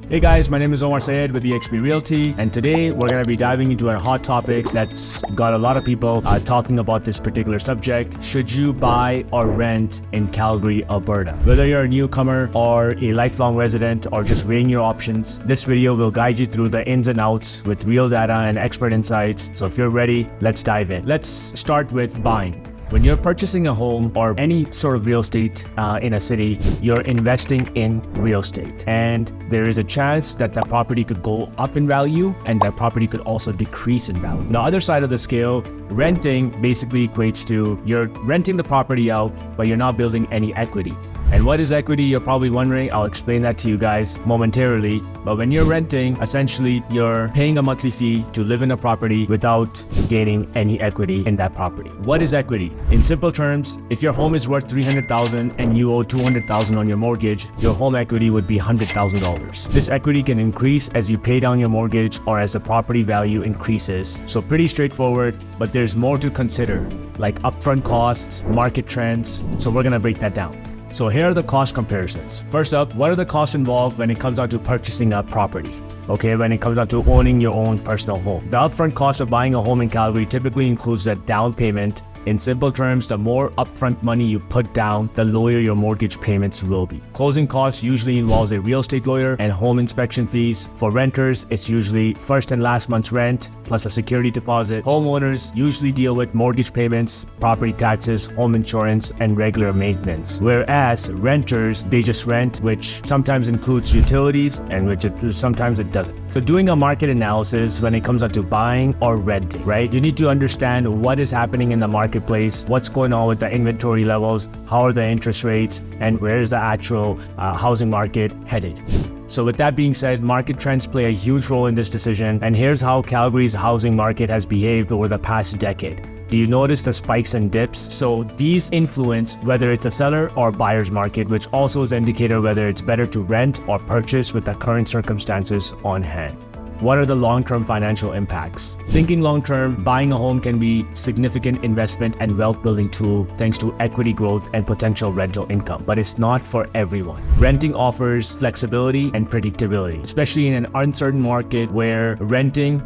Hey guys, my name is Umar Syed with EXP Realty, and today we're going to be diving into a hot topic that's got a lot of people talking about this particular subject. Should you buy or rent in Calgary, Alberta? Whether you're a newcomer or a lifelong resident or just weighing your options, this video will guide you through the ins and outs with real data and expert insights. So if you're ready, let's dive in. Let's start with buying. When you're purchasing a home or any sort of real estate in a city, you're investing in real estate. And there is a chance that that property could go up in value and that property could also decrease in value. The other side of the scale, renting basically equates to you're renting the property out, but you're not building any equity. And what is equity? You're probably wondering. I'll explain that to you guys momentarily. But when you're renting, essentially you're paying a monthly fee to live in a property without gaining any equity in that property. What is equity? In simple terms, if your home is worth $300,000 and you owe $200,000 on your mortgage, your home equity would be $100,000. This equity can increase as you pay down your mortgage or as the property value increases. So pretty straightforward, but there's more to consider, like upfront costs, market trends. So we're gonna break that down. So here are the cost comparisons. First up, what are the costs involved when it comes down to purchasing a property? Okay, when it comes down to owning your own personal home. The upfront cost of buying a home in Calgary typically includes a down payment. In simple terms, the more upfront money you put down, the lower your mortgage payments will be. Closing costs usually involves a real estate lawyer and home inspection fees. For renters, it's usually first and last month's rent plus a security deposit. Homeowners usually deal with mortgage payments, property taxes, home insurance, and regular maintenance. Whereas renters, they just rent, which sometimes includes utilities and sometimes it doesn't. So doing a market analysis when it comes down to buying or renting, right? You need to understand what is happening in the marketplace, what's going on with the inventory levels, how are the interest rates, and where is the actual housing market headed. So with that being said, market trends play a huge role in this decision, and here's how Calgary's housing market has behaved over the past decade. Do you notice the spikes and dips? So these influence whether it's a seller or buyer's market, which also is an indicator whether it's better to rent or purchase with the current circumstances on hand. What are the long-term financial impacts? Thinking long-term, buying a home can be a significant investment and wealth-building tool thanks to equity growth and potential rental income, but it's not for everyone. Renting offers flexibility and predictability, especially in an uncertain market where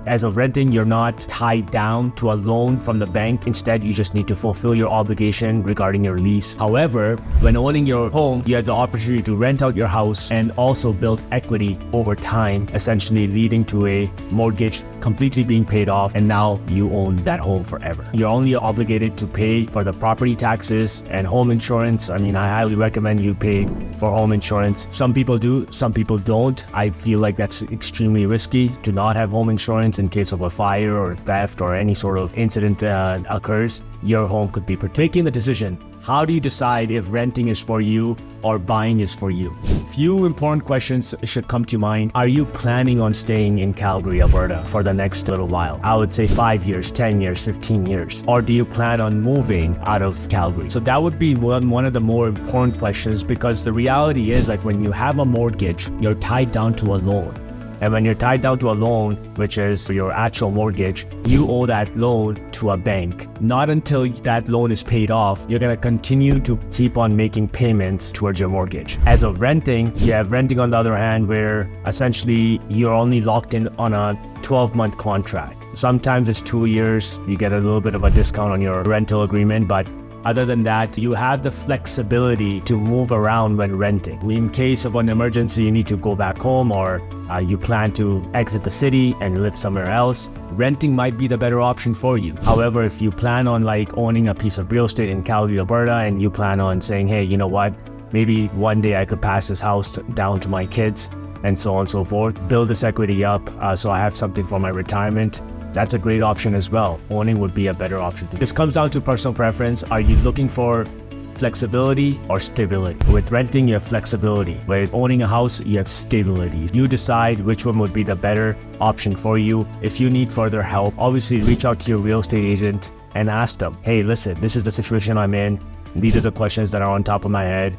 as of renting, you're not tied down to a loan from the bank. Instead, you just need to fulfill your obligation regarding your lease. However, when owning your home, you have the opportunity to rent out your house and also build equity over time, essentially leading to a mortgage completely being paid off, and now you own that home forever. You're only obligated to pay for the property taxes and home insurance. I mean, I highly recommend you pay for home insurance. Some people do, some people don't. I feel like that's extremely risky to not have home insurance in case of a fire or theft or any sort of incident occurs. Your home could be protected. Making the decision. How do you decide if renting is for you or buying is for you? Few important questions should come to mind. Are you planning on staying in Calgary, Alberta for the next little while? I would say 5 years, 10 years, 15 years. Or do you plan on moving out of Calgary? So that would be one of the more important questions, because the reality is, like, when you have a mortgage, you're tied down to a loan. And when you're tied down to a loan, which is your actual mortgage, you owe that loan to a bank. Not until that loan is paid off, you're gonna continue to keep on making payments towards your mortgage. As of renting, you have renting on the other hand, where essentially you're only locked in on a 12-month contract. Sometimes it's 2 years, you get a little bit of a discount on your rental agreement, but other than that, you have the flexibility to move around when renting. In case of an emergency, you need to go back home, or you plan to exit the city and live somewhere else, renting might be the better option for you. However, if you plan on owning a piece of real estate in Calgary, Alberta, and you plan on saying, hey, you know what, maybe one day I could pass this house down to my kids, and so on and so forth, build this equity up so I have something for my retirement, that's a great option as well. Owning would be a better option. This comes down to personal preference. Are you looking for flexibility or stability? With renting, you have flexibility. With owning a house, you have stability. You decide which one would be the better option for you. If you need further help, obviously reach out to your real estate agent and ask them, hey, listen, this is the situation I'm in. These are the questions that are on top of my head.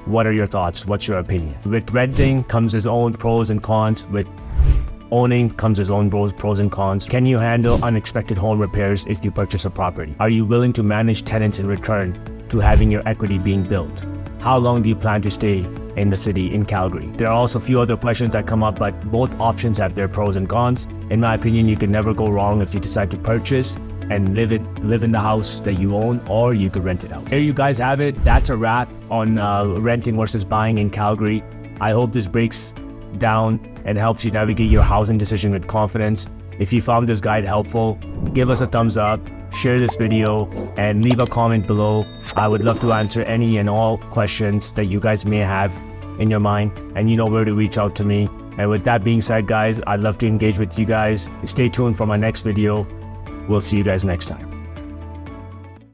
What are your thoughts? What's your opinion? With renting comes its own pros and cons. With owning comes its own pros and cons. Can you handle unexpected home repairs if you purchase a property? Are you willing to manage tenants in return to having your equity being built? How long do you plan to stay in the city in Calgary. There are also a few other questions that come up, but both options have their pros and cons. In my opinion, you can never go wrong if you decide to purchase and live in the house that you own, or you could rent it out. There you guys have it. That's a wrap on renting versus buying in Calgary. I hope this breaks down and helps you navigate your housing decision with confidence. If you found this guide helpful, give us a thumbs up, share this video, and leave a comment below. I would love to answer any and all questions that you guys may have in your mind, and you know where to reach out to me. And with that being said, guys, I'd love to engage with you guys. Stay tuned for my next video. We'll see you guys next time.